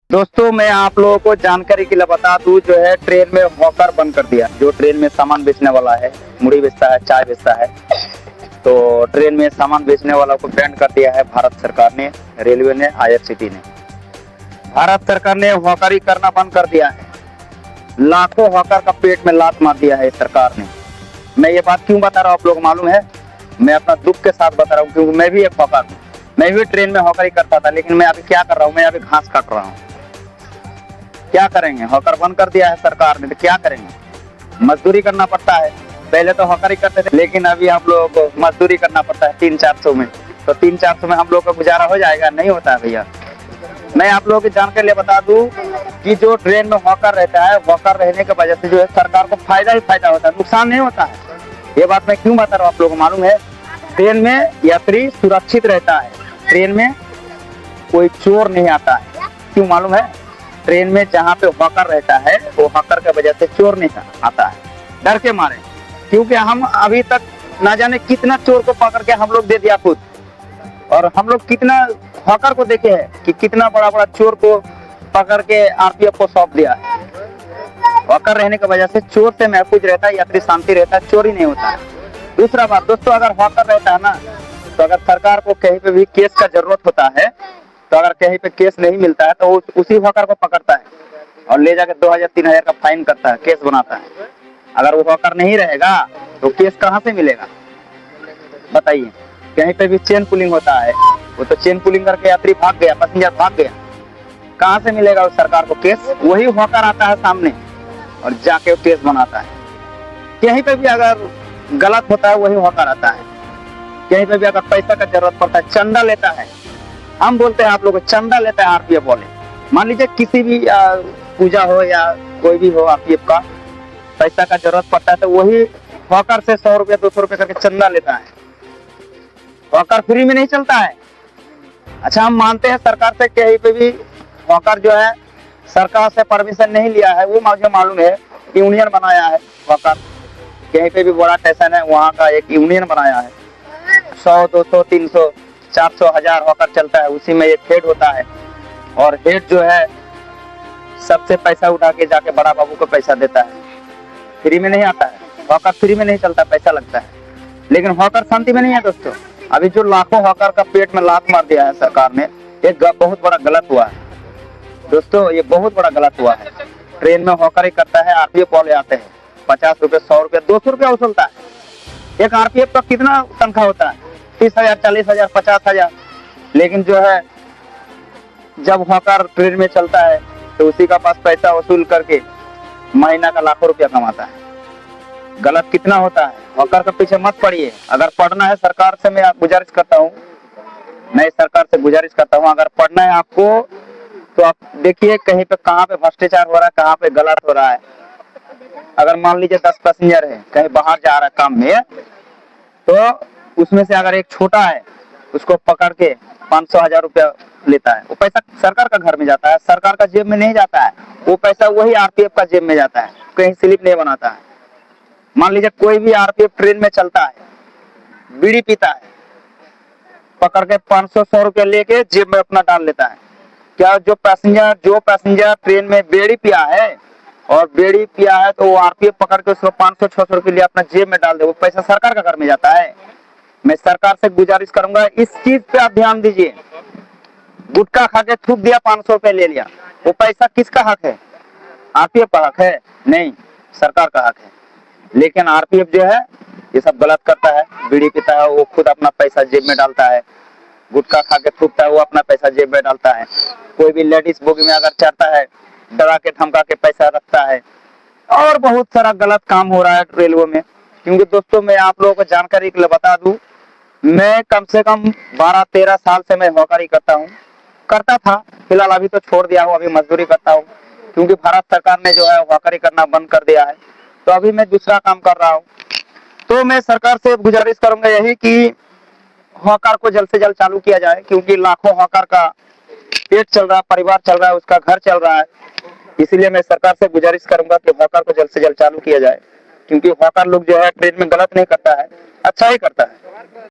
दोस्तों मैं आप लोगों को जानकारी के लिए बता दूं, जो है ट्रेन में हॉकर बंद कर दिया। जो ट्रेन में सामान बेचने वाला है, मुड़ी बेचता है, चाय बेचता है, तो ट्रेन में सामान बेचने वाला को बैन कर दिया है भारत सरकार ने, रेलवे ने, आईआरसीटी ने। भारत सरकार ने हॉकरी करना बंद कर दिया है। लाखों हॉकर का पेट में लात मार दिया है सरकार ने। मैं ये बात क्यों बता रहा हूँ आप लोग मालूम है? मैं अपना दुख के साथ बता रहा हूँ, क्योंकि मैं भी एक हॉकर हूँ। मैं भी ट्रेन में हॉकरी करता था, लेकिन मैं अभी क्या कर रहा हूँ, मैं अभी घास काट रहा हूँ। क्या करेंगे? हॉकर बंद कर दिया है सरकार ने, तो क्या करेंगे? मजदूरी करना पड़ता है। पहले तो हॉकरी करते थे, लेकिन अभी हम लोगों को मजदूरी करना पड़ता है 300-400 में। तो 300-400 में हम लोग का गुजारा हो जाएगा? नहीं होता है भैया। मैं आप लोगों की जानकारी लिए बता दूं कि जो ट्रेन में हॉकर रहता है, हॉकर रहने की वजह से जो है सरकार को फायदा ही फायदा होता है, नुकसान नहीं होता है। ये बात मैं क्यों बता रहा हूँ आप लोगों को मालूम है? ट्रेन में यात्री सुरक्षित रहता है, ट्रेन में कोई चोर नहीं आता है। क्यों मालूम है? ट्रेन में जहाँ पे हॉकर रहता है, वो हॉकर की वजह से चोर नहीं आता है, डर के मारे। क्योंकि हम अभी तक ना जाने कितना चोर को पकड़ के हम लोग दे दिया खुद, और हम लोग कितना हॉकर को देखे हैं कि कितना बड़ा बड़ा चोर को पकड़ के आरपीएफ को सौंप दिया है। हॉकर रहने की वजह से चोर से महफूज रहता है, यात्री शांति रहता है, चोरी नहीं होता है। दूसरा बात दोस्तों, अगर हॉकर रहता है ना, तो अगर सरकार को कहीं पे भी केस का जरूरत होता है, तो अगर कहीं पे केस नहीं मिलता है, तो उसी हॉकर को पकड़ता है और ले जाकर 2000-3000 का फाइन करता है, केस बनाता है। अगर वो हॉकर नहीं रहेगा तो केस कहाँ से मिलेगा बताइए? कहीं पे भी चेन पुलिंग होता है, वो तो चेन पुलिंग करके यात्री भाग गया, पैसेंजर भाग गया, कहाँ से मिलेगा उस सरकार को केस? वही हॉकर आता है सामने और जाके केस बनाता है। कहीं पे भी अगर गलत होता है, वही हॉकर आता है। कहीं पे भी अगर पैसा का जरूरत पड़ता है, चंदा लेता है, हम बोलते हैं आप लोग चंदा लेता है आरपीएफ वाले। मान लीजिए किसी भी पूजा हो या कोई भी हो, आरपीएफ का पैसा का जरूरत पड़ता है, तो वही हॉकर से 100 रुपया 200 रुपया करके चंदा लेता है। हॉकर फ्री में नहीं चलता है। अच्छा, हम मानते हैं सरकार से कहीं पे भी हॉकर जो है सरकार से परमिशन नहीं लिया है, वो मुझे मालूम है। यूनियन बनाया है हॉकर, कहीं पे भी बड़ा स्टेशन है वहाँ का एक यूनियन बनाया है। 100, 200, 300, 400, 1000 हॉकर चलता है, उसी में एक हेड होता है, और हेड जो है सबसे पैसा उठा के जाके बड़ा बाबू को पैसा देता है। फ्री में नहीं आता है हॉकर, फ्री में नहीं चलता, पैसा लगता है। लेकिन हॉकर शांति में नहीं है दोस्तों। अभी जो लाखों हॉकर का पेट में लात मार दिया है सरकार ने, ये बहुत बड़ा गलत हुआ है दोस्तों, ये बहुत बड़ा गलत हुआ है। ट्रेन में हॉकरी करता है, आरपीएफ वाले आते हैं, 50 रुपये, 100 रुपये, 200 रुपया वसूलता है। एक आरपीएफ का कितना तनख्वाह होता है? 30,000, 40,000, 50,000। लेकिन जो है जब हॉकर ट्रेन में चलता है, तो उसी का पास पैसा वसूल करके महीना का लाखों रुपया कमाता है। गलत कितना होता है? हॉकर के पीछे मत पड़िए। अगर पढ़ना है, सरकार से मैं गुजारिश करता हूँ, मैं सरकार से गुजारिश करता हूँ, अगर पढ़ना है आपको, तो आप देखिए कहीं पे कहाँ पे भ्रष्टाचार हो रहा है, कहाँ पे गलत हो रहा है। अगर मान लीजिए 10 पैसेंजर है, कहीं बाहर जा रहा है काम में, तो उसमें से अगर एक छोटा है, उसको पकड़ के 500-1000 रुपया लेता है। वो पैसा सरकार का घर में जाता है, सरकार का जेब में नहीं जाता है। वो पैसा वही आरपीएफ का जेब में जाता है, कहीं स्लिप नहीं बनाता है। मान लीजिए कोई भी आरपीएफ ट्रेन में चलता है, बीड़ी पीता है, पकड़ के 500-100 रुपया लेके जेब में अपना डाल लेता है। क्या जो पैसेंजर ट्रेन में बीड़ी पिया है, और बीड़ी पिया है, तो वो आरपीएफ पकड़ के उसको 500-600 रुपये लिए अपना जेब में डाल दे, वो पैसा सरकार का घर में जाता है। मैं सरकार से गुजारिश करूंगा, इस चीज पे आप ध्यान दीजिए। गुटखा खा के थूक दिया, 500 रुपये ले लिया, वो पैसा किसका हक है? आरपीएफ का हक है? नहीं, सरकार का हक है। लेकिन आरपीएफ जो है ये सब गलत करता है। बीड़ी पीता है, वो खुद अपना पैसा जेब में डालता है। गुटखा खा के थूकता है, वो अपना पैसा जेब में डालता है। कोई भी लेडीज बोगी में अगर चढ़ता है, डरा के धमका के पैसा रखता है। और बहुत सारा गलत काम हो रहा है रेलवे में। क्योंकि दोस्तों मैं आप लोगों को जानकारी के लिए बता दूं, मैं कम से कम 12-13 साल से मैं हॉकरी करता था। फिलहाल अभी तो छोड़ दिया हूँ, अभी मजदूरी करता हूँ, क्योंकि भारत सरकार ने जो है हॉकरी करना बंद कर दिया है। तो अभी मैं दूसरा काम कर रहा हूँ। तो मैं सरकार से गुजारिश करूंगा यही कि हॉकर को जल्द से जल्द चालू किया जाए, क्योंकि लाखों हॉकर का पेट चल रहा है, परिवार चल रहा है, उसका घर चल रहा है। इसीलिए मैं सरकार से गुजारिश करूंगा कि हॉकर को जल्द से जल्द चालू किया जाए, क्योंकि हॉकर लोग जो है ट्रेन में गलत नहीं करता है, अच्छा ही करता है।